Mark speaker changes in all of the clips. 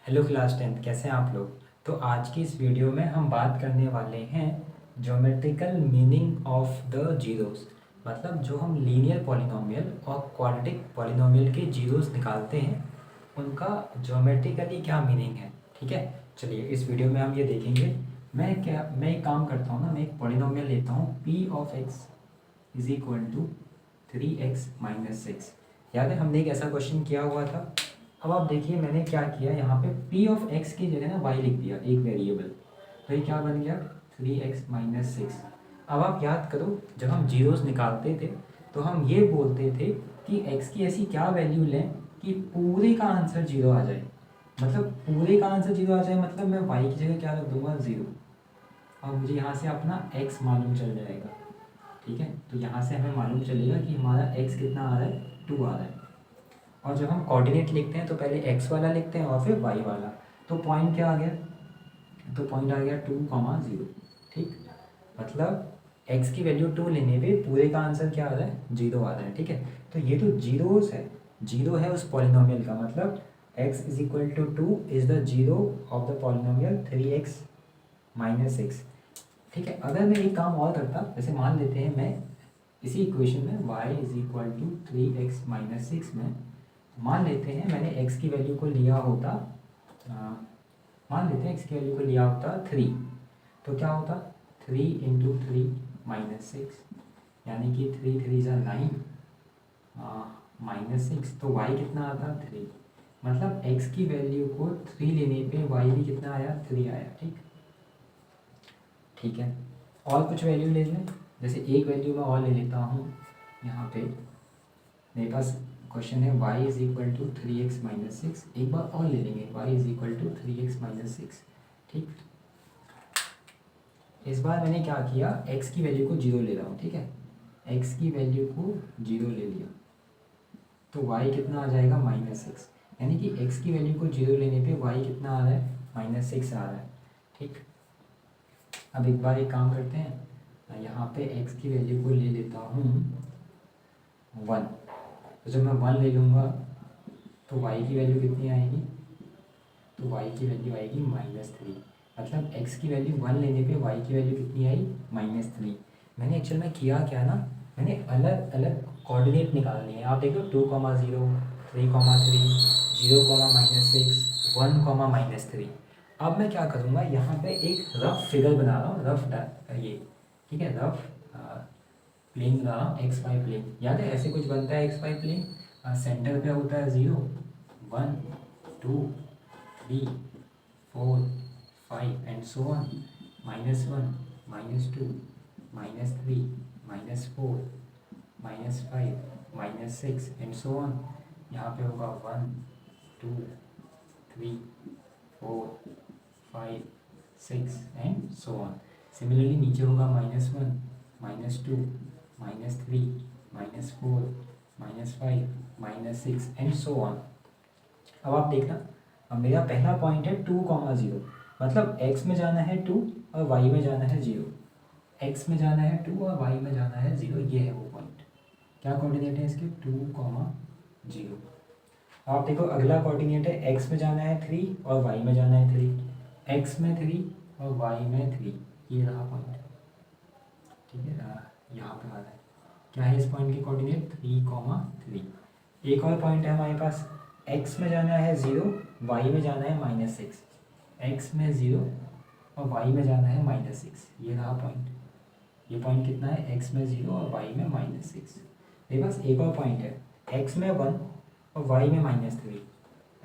Speaker 1: Hello class 10 कैसे हैं आप लोग। तो आज की इस वीडियो में हम बात करने वाले हैं geometrical meaning of the zeros. मतलब जो हम लीनियर पॉलिनोमियल और क्वाड्रेटिक पॉलिनोमियल के जीरोस निकालते हैं उनका ज्योमेट्रिकली क्या मीनिंग है। ठीक है, चलिए इस वीडियो में हम ये देखेंगे। मैं एक काम करता हूँ ना, मैं एक पॉलिनोमियल लेता हूँ p of x is equal to 3x-6। याद है हमने एक ऐसा क्वेश्चन किया हुआ था। अब आप देखिए मैंने क्या किया, यहाँ पे p ऑफ x की जगह ना y लिख दिया, एक वेरिएबल। तो ये क्या बन गया 3x-6। अब आप याद करो, जब हम जीरोस निकालते थे तो हम ये बोलते थे कि x की ऐसी क्या वैल्यू लें कि पूरे का आंसर जीरो आ जाए। मतलब पूरे का आंसर जीरो आ जाए मतलब मैं y की जगह क्या रख दूंगा, ज़ीरो। और मुझे यहाँ से अपना x मालूम चल जाएगा। ठीक है, तो यहाँ से हमें मालूम चलेगा कि हमारा x कितना आ रहा है, 2 आ रहा है। और जब हम कोऑर्डिनेट लिखते हैं तो पहले x वाला लिखते हैं और फिर y वाला। तो पॉइंट क्या आ गया, तो पॉइंट आ गया 2,0। ठीक, मतलब x की वैल्यू 2 लेने पे पूरे का आंसर क्या आ रहा है, 0 आ रहा है। ठीक है, तो ये तो जीरोस है, जीरो है उस पॉलिनोमियल का। मतलब x is equal to 2 is the zero of the polynomial 3x-6। ठीक है, अगर मैं एक काम और करता, जैसे मान लेते हैं मैं इसी इक्वेशन में y is equal to 3x-6 में मान लेते हैं मैंने x की वैल्यू को लिया होता, मान लेते हैं x की वैल्यू को लिया होता 3। तो क्या होता 3 × 3 -6, यानी कि 3 3 9 -6। तो y कितना आता 3। मतलब x की वैल्यू को 3 लेने पे y भी कितना आया, 3 आया। ठीक, ठीक है, और कुछ वैल्यू ले लें। जैसे एक वैल्यू मैं और ले लेता हूँ। यहाँ पे मेरे पास क्वेश्चन है y is equal to 3x-6। एक बार और ले लेंगे, y is equal to 3x-6। ठीक, इस बार मैंने क्या किया, x की वैल्यू को 0 ले रहा हूँ। ठीक है, x की वैल्यू को 0 ले लिया तो y कितना आ जाएगा, -6। यानी कि x की वैल्यू को 0 लेने पे y कितना आ रहा है, -6 आ रहा है। ठीक, अब एक बार एक काम करते हैं, यहाँ पे x की वैल्यू को ले लेता हूँ 1। तो जब मैं 1 ले लूँगा तो y की वैल्यू कितनी आएगी, तो y की वैल्यू आएगी -3। मतलब x की वैल्यू 1 लेने पे y की वैल्यू कितनी आई, -3। मैंने एक्चुअल में किया क्या ना, मैंने अलग अलग कोऑर्डिनेट निकालने हैं। आप देखो 2,0, 3,3, 0,-6, 1,-3। अब मैं क्या करूँगा, यहाँ पे एक रफ फिगर बना रहा हूँ, ये ठीक है, रफ प्लेन बना रहा हूँ, एक्स वाई प्लेन। याद है ऐसे कुछ बनता है एक्स वाई प्लेन, सेंटर पे होता है 0, 1, 2, 3, 4, 5 and so on, -1, -2, -3, -4, -5, -6 and so on. यहाँ पे होगा 1, 2, 3, 4, 5, 6 एंड सो ऑन। सिमिलरली नीचे होगा -1, -2, -3, -4, -5, -6 एंड सो ऑन। अब आप देखना, अब मेरा पहला पॉइंट है 2,0। मतलब x में जाना है 2 और y में जाना है 0। x में जाना है 2 और y में जाना है 0, ये है वो पॉइंट। क्या कोऑर्डिनेट है इसके, 2,0। आप देखो अगला कोऑर्डिनेट है, x में जाना है 3 और y में जाना है 3। x में 3 और y में 3, ये रहा पॉइंट। ठीक है, यहाँ पे आ रहा है, क्या है इस पॉइंट की कोऑर्डिनेट, 3,3। एक और पॉइंट है हमारे पास, x में जाना है 0, y में जाना है -6। x में 0 और y में जाना है -6, ये रहा पॉइंट। ये पॉइंट कितना है, x में 0 और y में -6। मेरे पास एक और पॉइंट है, x में 1 और y में -3।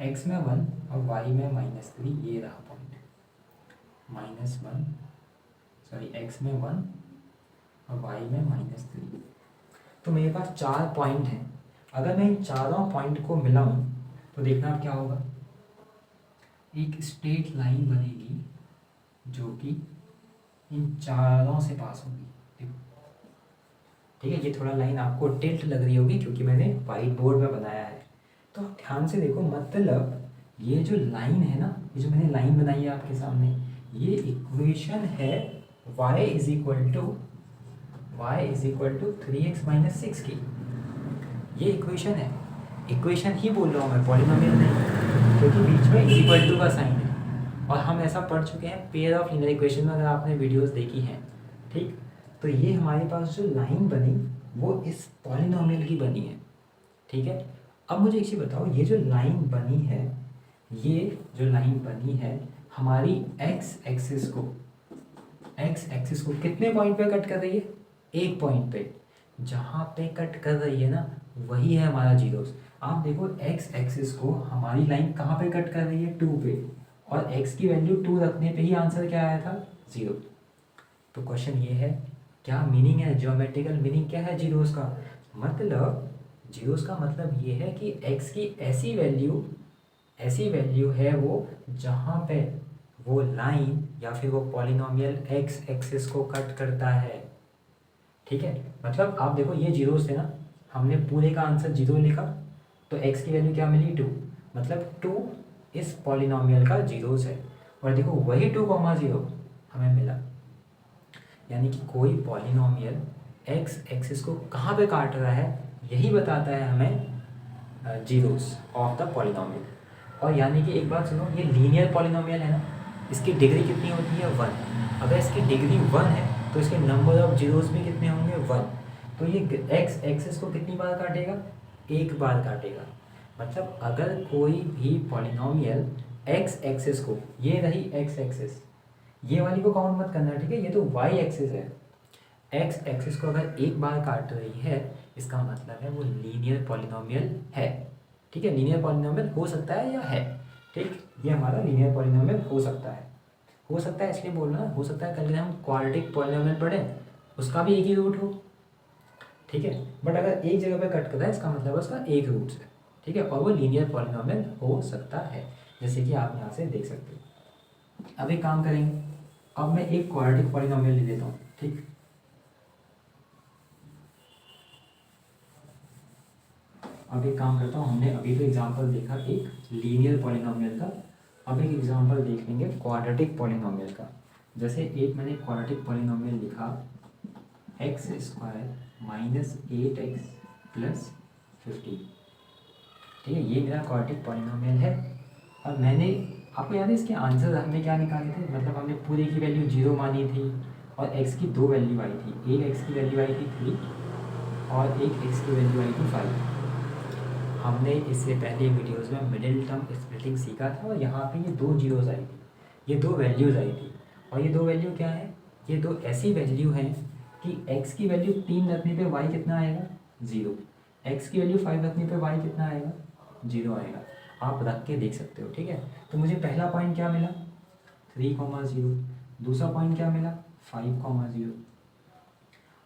Speaker 1: x में 1 और y में -3, ये रहा पॉइंट। -1, सॉरी x में 1 और y में -3। तो मेरे पास 4 पॉइंट हैं। अगर मैं इन चारों पॉइंट को मिलाऊं तो देखना अब क्या होगा, एक स्ट्रेट लाइन बनेगी जो कि इन चारों से पास होगी। देखो, ठीक है, ये थोड़ा लाइन आपको टिल्ट लग रही होगी क्योंकि मैंने वाइट बोर्ड में बनाया है। तो आप ध्यान से देखो, मतलब ये जो लाइन है ना, ये जो मैंने लाइन बनाई है आपके सामने, ये इक्वेशन है y is equal to 3x-6 की। ये इक्वेशन है। इक्वेशन ही बोल रहा हूँ मैं, पॉलिनोमियल नहीं, क्योंकि बीच में इज इक्वल टू का साइन है। और हम ऐसा पढ़ चुके हैं पेयर ऑफ लीनियर इक्वेशन में, अगर आपने वीडियोस देखी हैं, ठीक। तो ये हमारे पास जो लाइन बनी वो इस पॉलिनोमियल की बनी है, ठीक है। अब मुझे एक चीज़ बताओ, ये जो लाइन बनी है, ये जो लाइन बनी है हमारी एक्स एक्सिस को कितने पॉइंट पे कट कर रही है? एक पॉइंट पे। जहाँ पे कट कर रही है ना, वही है हमारा जीरोस। आप देखो एक्स एक्सिस को हमारी लाइन कहाँ पे कट कर रही है? 2 पे, और एक्स की वैल्यू 2 रखने पे ही आंसर क्या आया था? 0। तो क्वेश्चन ये है, क्या मीनिंग है, ज्योमेट्रिकल मीनिंग क्या है जीरोस का? मतलब जीरोस का मतलब ये है कि एक्स की ऐसी वैल्यू है वो जहाँ पे वो लाइन या फिर वो पॉलिनोमियल एक्स एक्सिस को कट करता है, ठीक है। मतलब आप देखो ये जीरोस थे ना, हमने पूरे का आंसर 0 लिखा, तो एक्स की वैल्यू क्या मिली? 2। मतलब 2 इस पॉलिनोमियल का जीरोस है। और देखो वही 2,0 हमें मिला, यानी कि कोई पॉलिनोमियल एक्स एक्सिस को कहाँ पे काट रहा है, यही बताता है हमें जीरोस ऑफ द पॉलिनोमियल। और यानी कि एक बात सुनो, ये लीनियर पॉलिनोमियल है ना, इसकी डिग्री कितनी होती है? 1। अगर इसकी डिग्री 1 है तो इसके नंबर ऑफ जीरोस भी कितने होंगे? 1। तो ये एक्स एक्सिस को कितनी बार काटेगा? एक बार काटेगा। मतलब अगर कोई भी पॉलिनोमियल एक्स एक्सिस को, ये रही एक्स एक्सिस, ये वाली को काउंट मत करना, ठीक है, ये तो वाई एक्सिस है। एक्स एक्सिस को अगर एक बार काट रही है, इसका मतलब है वो लीनियर पॉलिनोमियल है, ठीक है। लीनियर पॉलिनोमियल हो सकता है या है, ठीक, ये हमारा लीनियर पॉलिनोमियल हो सकता है। हो सकता है इसलिए बोल रहा हो सकता है कल हम क्वाड्रेटिक पॉलिनोमियल पढ़े, उसका भी एक ही रूट हो, ठीक है। बट अगर एक जगह पे कट करता है, इसका मतलब उसका एक रूट है, ठीक है, और वो लीनियर पॉलिनोमियल हो सकता है, जैसे कि आप यहाँ से देख सकते हो। अब एक काम करेंगे, अब मैं एक क्वाड्रेटिक पॉलिनोमियल ले लेता हूँ, ठीक। अब एक काम करता हूँ, हमने अभी तो एग्जांपल देखा एक लीनियर पॉलिनोमियल का, अब एक एग्जांपल देख लेंगे क्वाड्रेटिक पॉलिनोमियल का। जैसे एक मैंने क्वाड्रेटिक पॉलिनोमियल लिखा x² माइनस 8x प्लस 15, ठीक है, ये मेरा क्वाड्रेटिक पॉलिनोमियल है। और मैंने, आपको याद है इसके आंसर हमने क्या निकाले थे? मतलब हमने पूरे की वैल्यू 0 मानी थी और x की 2 वैल्यू आई थी, एक x की वैल्यू आई थी 3 और एक x की वैल्यू आई थी 5। हमने इससे पहले वीडियोस में मिडिल टर्म स्प्लिटिंग सीखा था, और यहाँ पे ये 2 जीरोस आई थी, ये 2 वैल्यूज़ आई थी। और ये 2 वैल्यू क्या है? ये 2 ऐसी वैल्यू हैं कि x की वैल्यू 3 रखने पे y कितना आएगा? 0। x की वैल्यू 5 रखने पे y कितना आएगा? 0 आएगा। आप रख के देख सकते हो, ठीक है। तो मुझे पहला पॉइंट क्या मिला? 3,0। दूसरा पॉइंट क्या मिला? 5,0।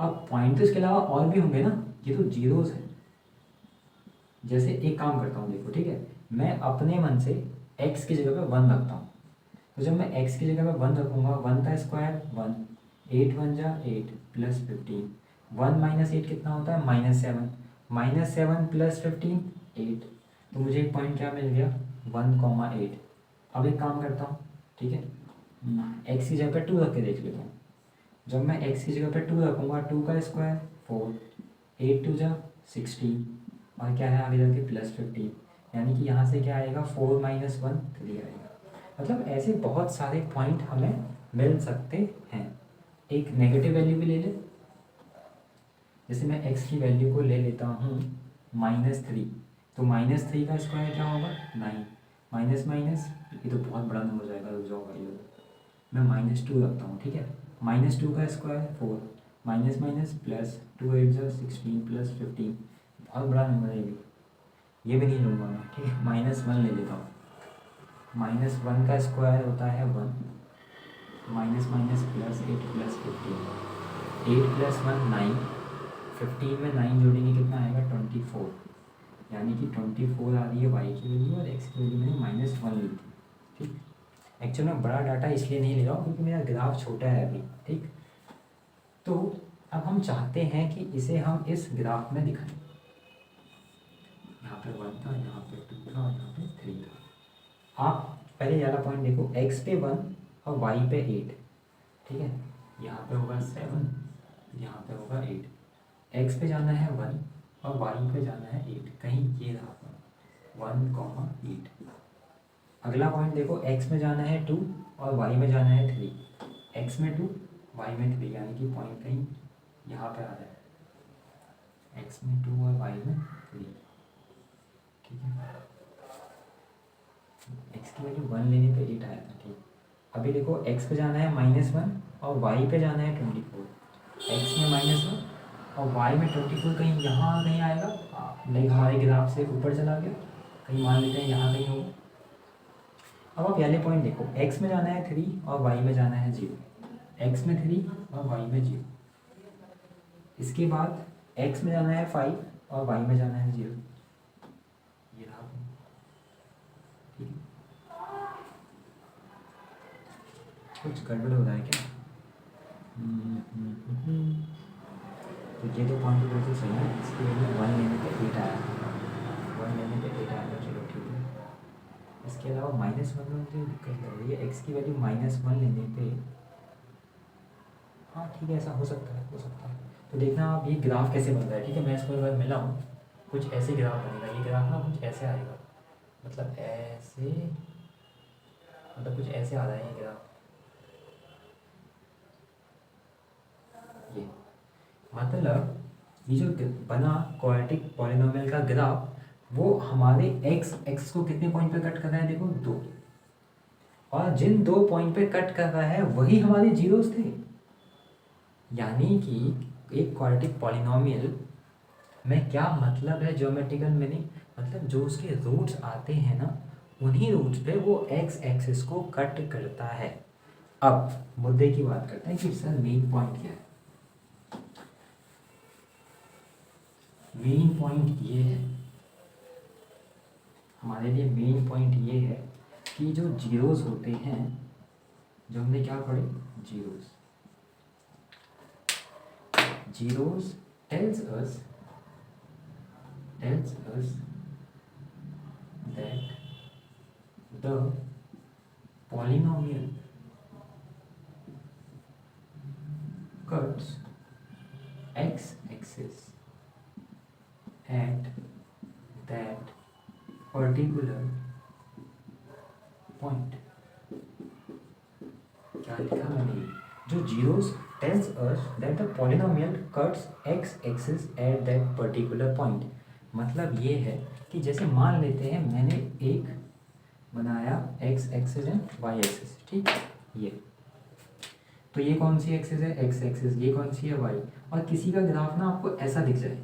Speaker 1: अब पॉइंट तो इसके अलावा और भी होंगे ना, ये तो जीरोस है। जैसे एक काम करता हूँ, देखो, ठीक है, मैं अपने मन से x की जगह पे 1 रखता हूँ। तो जब मैं x की जगह पे 1 रखूँगा, 1 का स्क्वायर 1, 8 1 जा 8 प्लस 15, 1 माइनस 8 कितना होता है? -7, -7 प्लस 15 8। तो मुझे एक पॉइंट क्या मिल गया? 1,8। अब एक काम करता हूँ, ठीक है, x की जगह पे 2 रख के देख लेता हूँ। जब मैं x की जगह पे 2 रखूँगा, 2 का स्क्वायर 4, 8 2 जा 16, और क्या है आगे जाके प्लस 15, यानी कि यहाँ से क्या आएगा? 4 माइनस 1 3 आएगा। मतलब ऐसे बहुत सारे पॉइंट हमें मिल सकते हैं। एक नेगेटिव वैल्यू भी ले ले, जैसे मैं x की वैल्यू को ले लेता हूँ -3, तो -3 का स्क्वायर क्या होगा? 9, माइनस माइनस, ये तो बहुत बड़ा नंबर जाएगा, रुक जाओ भाई, मैं -2 रखता हूँ, ठीक है, -2 का स्क्वायर 4, माइनस माइनस प्लस 2 8 जा 16 प्लस 15, बहुत बड़ा नंबर है ये भी नहीं लूँगा मैं, ठीक है, -1 ले लेता हूँ। -1 का स्क्वायर होता है 1, minus minus plus 8 plus 15, 8 plus 1 9, 15 में 9 जोड़ेंगे कितना आएगा? 24, यानी कि 24 आ रही है y की वैल्यू, और x की वैल्यू मैंने -1 ली थी, ठीक। एक्चुअली मैं बड़ा डाटा इसलिए नहीं ले रहा हूँ क्योंकि मेरा ग्राफ छोटा है अभी, ठीक। तो अब हम चाहते हैं कि इसे हम इस ग्राफ में दिखाएं। यहाँ पे 1 था, यहाँ पे 2 था, और यहाँ पे 3 था। आप पहले वाला पॉइंट देखो, x पे 1 और y पे 8, ठीक है, यहाँ पे होगा 7, यहाँ पे होगा 8। x पे जाना है 1 और y पे जाना है 8, कहीं ये रहा। 1,8। अगला पॉइंट देखो, x में जाना है 2 और y में जाना है 3। x में 2, y में 3, यानी कि पॉइंट कहीं यहाँ पे आ रहा है, x में 2 और y में 3। ठीक है, x की वैल्यू 1 लेने पे 8 आया था। ठीक, अभी देखो x पे जाना है -1 और y पे जाना है 24। x में -1 और y में 24 कहीं यहाँ कहीं आएगा, लाइक हमारे ग्राफ से ऊपर चला गया, कहीं मान लेते हैं यहाँ कहीं होगा। अब आप पहले पॉइंट देखो, x में जाना है 3 और y में जाना है 0। x में 3 और y में 0। इसके बाद x में जाना है 5 और y में जाना है 0। ये रहा। ठीक है, कुछ गड़बड़ हो रहा है क्या? तो ये तो पॉइंट बिल्कुल सही है। इसके लिए 1 लेने पे 8 आया, 1 लेने पे 8 आया, चलो ठीक है। इसके अलावा -1 में मुझे दिक्कत लग रही है, x की वैल्यू -1 लेने पे। हाँ ठीक है, ऐसा हो सकता है, हो सकता है। तो देखना आप ये ग्राफ कैसे बन रहा है। ठीक है, मैं इसको एक बार मिला हूँ, कुछ ऐसे ग्राफ बनेगा। ये ग्राफ ना कुछ ऐसे आएगा, मतलब ऐसे, मतलब कुछ ऐसे आ रहा है ये ग्राफ। ये मतलब ये जो बना क्वाड्रेटिक पॉलिनोमियल का ग्राफ, वो हमारे x एक्स को कितने पॉइंट पे कट कर रहा है, देखो 2। और जिन 2 पॉइंट पे कट कर रहा है वही हमारे जीरोस थे। यानी कि एक क्वाड्रेटिक पॉलिनोमियल में क्या मतलब है, ज्योमेट्रिकल मीनिंग, मतलब जो उसके रूट्स आते हैं ना, उन्हीं रूट्स पे वो एक्स एक्सिस को कट करता है। अब मुद्दे की बात करते हैं कि सर मेन पॉइंट क्या है। मेन पॉइंट ये है, हमारे लिए मेन पॉइंट ये है कि जो जीरोस होते हैं, जो हमने क्या पढ़े, zeros, zeros tells us that the polynomial cuts x-axis at that particular point। क्या लिखा मैंने, जो zeros tells us that the polynomial cuts x-axis at that particular point। मतलब ये है कि जैसे मान लेते हैं मैंने एक बनाया x axis and y axis, ठीक, ये तो ये कौन सी एक्सिस है, x एक्सिस, ये कौन सी है, y। और किसी का ग्राफ ना आपको ऐसा दिख जाए,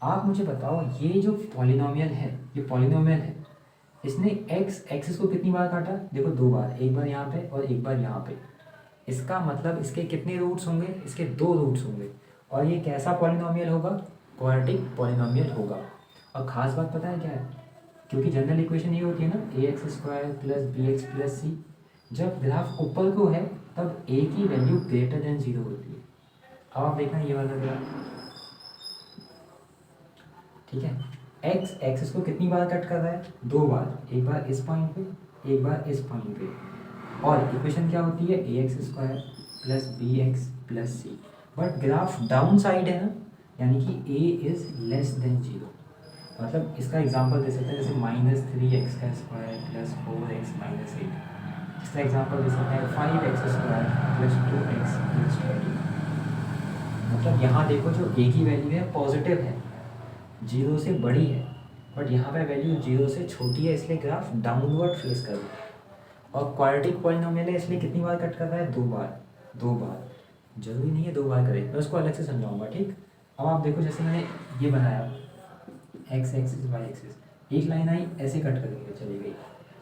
Speaker 1: आप मुझे बताओ ये जो पॉलिनोमियल है, ये पॉलिनोमियल है, इसने x एक्सिस को कितनी बार काटा, देखो 2 बार, एक बार यहाँ पे और एक बार यहाँ पे। इसका मतलब इसके कितने रूट्स होंगे, इसके 2 रूट्स होंगे। और ये कैसा पॉलिनोमियल होगा, क्वाड्रेटिक पॉलिनोमियल होगा। और ख़ास बात पता है क्या है, क्योंकि जनरल इक्वेशन ये होती है ना, ax² + bx + c। जब ग्राफ ऊपर को है तब a की वैल्यू ग्रेटर देन 0 होती है। अब आप देखना ये वाला ग्राफ, ठीक है, x एक्सिस को कितनी बार कट कर रहा है, 2 बार, एक बार इस पॉइंट पे, एक बार इस पॉइंट पे। और इक्वेशन क्या होती है, ax² + bx + c। But graph down side है ना, यानी कि a इज़ लेस देन 0। मतलब इसका एग्जांपल दे सकते हैं, जैसे -3x² + 4x - 8। इसका एग्जांपल दे सकते हैं 5x² + 2x + 20। मतलब यहाँ देखो जो a की वैल्यू है पॉजिटिव है, 0 से बड़ी है, बट यहाँ पे वैल्यू 0 से छोटी है, इसलिए ग्राफ डाउनवर्ड फेस कर रहा है। और क्वाड्रेटिक पॉलिनोमियल है, इसलिए कितनी बार कट कर रहा है, 2 बार, 2 बार। जरूरी नहीं है 2 बार करे, मैं उसको अलग से समझाऊंगा, ठीक। अब आप देखो, जैसे मैंने ये बनाया x एक्सिस y एक्सिस, एक लाइन आई ऐसे कट कर के चली गई,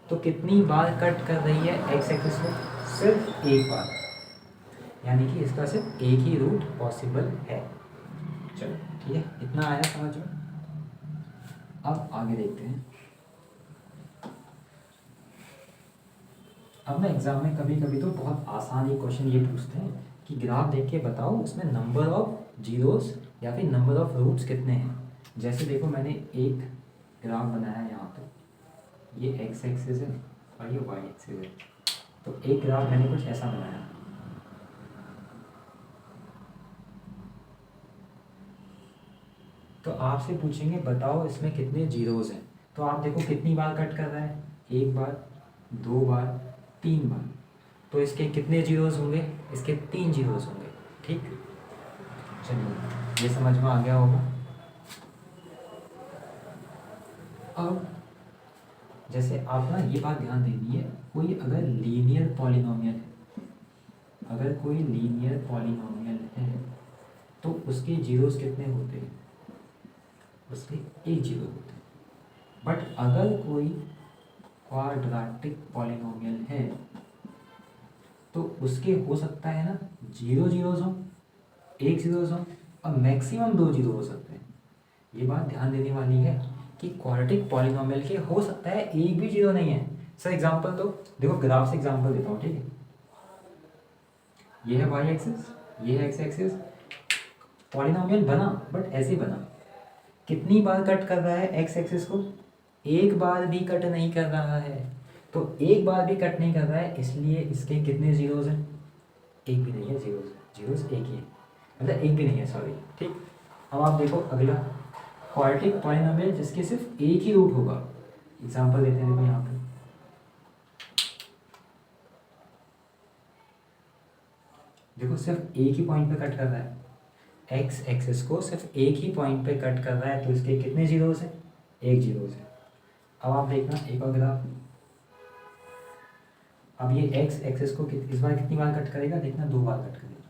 Speaker 1: तो कितनी बार कट कर रही है x एक्सिस को, सिर्फ एक बार, यानी कि इसका सिर्फ एक ही रूट पॉसिबल है। चलो ठीक है, इतना आया समझ में। अब आगे देखते हैं। अब ना एग्जाम में कभी कभी तो बहुत आसान ये क्वेश्चन ये पूछते हैं कि ग्राफ देख के बताओ उसमें नंबर ऑफ जीरोस या फिर नंबर ऑफ रूट्स कितने हैं। जैसे देखो मैंने एक ग्राफ बनाया यहाँ पे, ये x एक्सिस है और ये y एक्सिस है। तो एक ग्राफ मैंने कुछ ऐसा बनाया, तो आपसे पूछेंगे बताओ इसमें कितने जीरोस हैं। तो आप देखो कितनी बार कट कर रहा है, एक बार, दो बार, तीन बार, तो इसके कितने जीरोस होंगे, इसके 3 जीरोस होंगे। ठीक, चलिए ये समझ में आ गया होगा। अब जैसे आप ना ये बात ध्यान देनी है, कोई अगर लीनियर पॉलिनोमियल है, अगर कोई लीनियर पॉलिनोमियल है तो उसके जीरोस कितने होते हैं, उसके एक जीरो होते हैं। बट अगर कोई क्वाड्रेटिक पॉलिनोमियल है तो उसके हो सकता है ना जीरो जीरोस हो, एक जीरोस हो, और मैक्सिमम 2 जीरो हो सकते हैं। ये बात ध्यान देने वाली है कि क्वाड्रेटिक पॉलिनोमियल के हो सकता है एक भी जीरो नहीं है। सर एग्जांपल तो देखो, ग्राफ से एग्जांपल देता हूँ, ठीक है। ये है वाई एक्सिस, ये है एक्स एक्सिस, पॉलिनोमियल बना बट ऐसे बना, कितनी बार कट कर रहा है एक्स एक्सिस को, एक बार भी कट नहीं कर रहा है। तो एक बार भी कट नहीं कर रहा है, इसलिए इसके कितने जीरोस हैं, एक भी नहीं है, जीरोस, जीरोस एक ही है, मतलब एक भी नहीं है, सॉरी। ठीक, अब आप देखो अगला क्वाड्रेटिक पॉलिनोमियल जिसके सिर्फ एक ही रूट होगा। एग्जांपल देते हैं, देखो यहाँ पे देखो सिर्फ एक ही पॉइंट पे कट कर रहा है, एक्स एक्सिस को सिर्फ एक ही पॉइंट पे कट कर रहा है, तो इसके कितने जीरोस हैं, एक जीरोस है। अब आप देखना एक और ग्राफ, अब ये एक्स एक्सिस को इस बार कितनी बार कट करेगा, देखना 2 बार कट करेगा,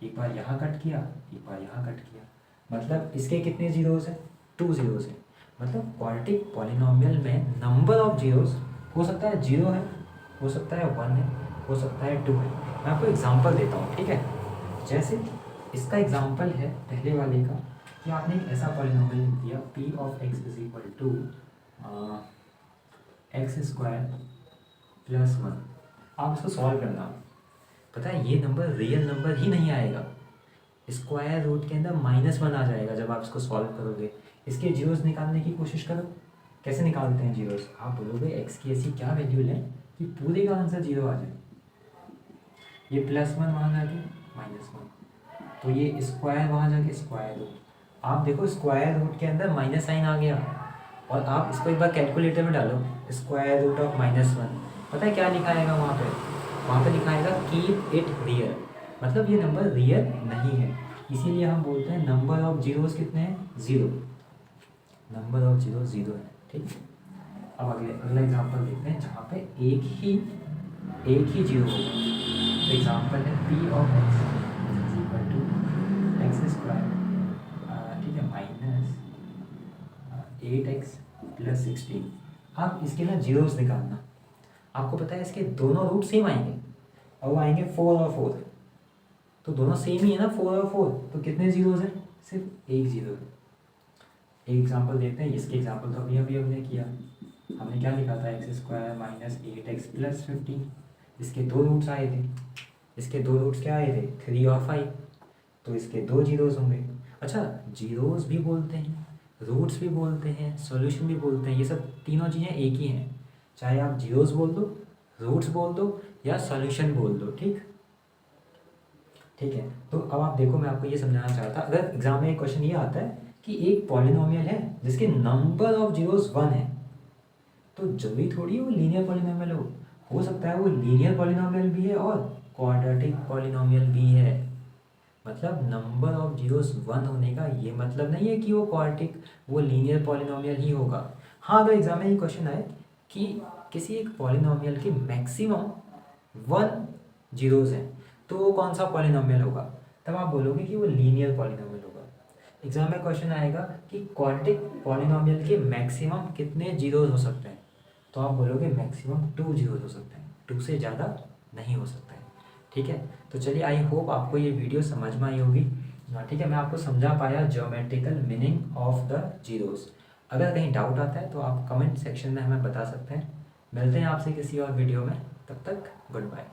Speaker 1: एक बार यहाँ कट किया, एक बार यहाँ कट किया, मतलब इसके कितने जीरोस हैं, 2 जीरोस हैं। मतलब क्वाड्रेटिक पॉलिनोमियल में नंबर ऑफ जीरोस हो सकता है 0 है, हो सकता है 1 है, हो सकता है 2 है। मैं आपको एग्जांपल देता हूँ, ठीक है। जैसे इसका एग्जांपल है पहले वाले का कि आपने एक ऐसा पॉलिनोमियल लिख दिया p of x is equal to x square plus 1। आप इसको सॉल्व करना, पता है ये नंबर रियल नंबर ही नहीं आएगा, स्क्वायर रूट के अंदर -1 आ जाएगा जब आप इसको सॉल्व करोगे। इसके जीरोस निकालने की कोशिश करो, कैसे निकालते हैं जीरोस, आप बोलोगे एक्स की ऐसी क्या वैल्यू लें कि पूरे का आंसर 0 आ जाए। ये +1 वहाँ जाके -1, तो ये स्क्वायर वहाँ जाके स्क्वायर रूट। आप देखो स्क्वायर रूट के अंदर माइनस साइन आ गया, और आप इसको एक बार कैलकुलेटर में डालो, स्क्वायर रूट ऑफ -1, पता है क्या लिखा आएगा वहाँ पे लिखा आएगा कीप इट रियल, मतलब ये नंबर रियल नहीं है। इसीलिए हम बोलते हैं नंबर ऑफ जीरोस कितने हैं, 0, नंबर ऑफ जीरो 0 है। ठीक, अब अगला एग्जांपल देखते हैं जहाँ पे एक ही जीरो होगा। एग्जांपल है p of x is equal to x square, ठीक है, -8x प्लस 16। आप इसके ना जीरोस निकालना, आपको पता है इसके दोनों रूट सेम आएंगे, और वो आएंगे 4 और 4, तो दोनों सेम ही है ना, 4 और 4, तो कितने जीरोस हैं, सिर्फ एक जीरो है। एक एग्जांपल देखते हैं, इसके एग्जांपल तो अभी हमने किया, हमने क्या लिखा था, एक्स स्क्वायर -8x प्लस 15, इसके 2 रूट्स आए थे, इसके 2 रूट्स क्या आए थे, 3 और 5, तो इसके 2 जीरोस होंगे। अच्छा, जीरोस भी बोलते हैं, रूट्स भी बोलते हैं, सॉल्यूशन भी बोलते हैं, ये सब तीनों चीज़ें एक ही हैं, चाहे आप जीरोस बोल दो, रूट्स बोल दो, या सॉल्यूशन बोल दो। ठीक है, तो अब आप देखो, मैं आपको ये समझाना चाहता, अगर एग्जाम में एक क्वेश्चन ये आता है कि एक पॉलिनोमियल है जिसके नंबर ऑफ जीरोस 1 है, तो जरूरी थोड़ी वो लीनियर पॉलिनोमियल हो सकता है वो लीनियर पॉलिनोमियल भी है और क्वाड्रेटिक पॉलिनोमियल भी है। मतलब नंबर ऑफ जीरोस 1 होने का ये मतलब नहीं है कि वो क्वाड्रेटिक, वो लीनियर पॉलिनोमियल ही होगा। हाँ, अगर एग्जाम में ये क्वेश्चन आए कि किसी एक पॉलिनोमियल के मैक्सिमम 1 जीरोस हैं, तो वो कौन सा पॉलिनोमियल होगा, तब आप बोलोगे कि वो लीनियर पॉलिनोमियल होगा। एग्जाम में क्वेश्चन आएगा कि क्वाड्रेटिक पॉलिनोमियल के मैक्सिमम कितने जीरोस हो सकते हैं, तो आप बोलोगे मैक्सिमम 2 जीरोस हो सकते हैं, 2 से ज़्यादा नहीं हो सकता है। ठीक है, तो चलिए, आई होप आपको ये वीडियो समझ में आई होगी। ठीक है, मैं आपको समझा पाया geometrical meaning of the zeros. अगर कहीं डाउट आता है तो आप कमेंट सेक्शन में हमें बता सकते हैं। मिलते हैं आपसे किसी और वीडियो में, तब तक गुड बाय।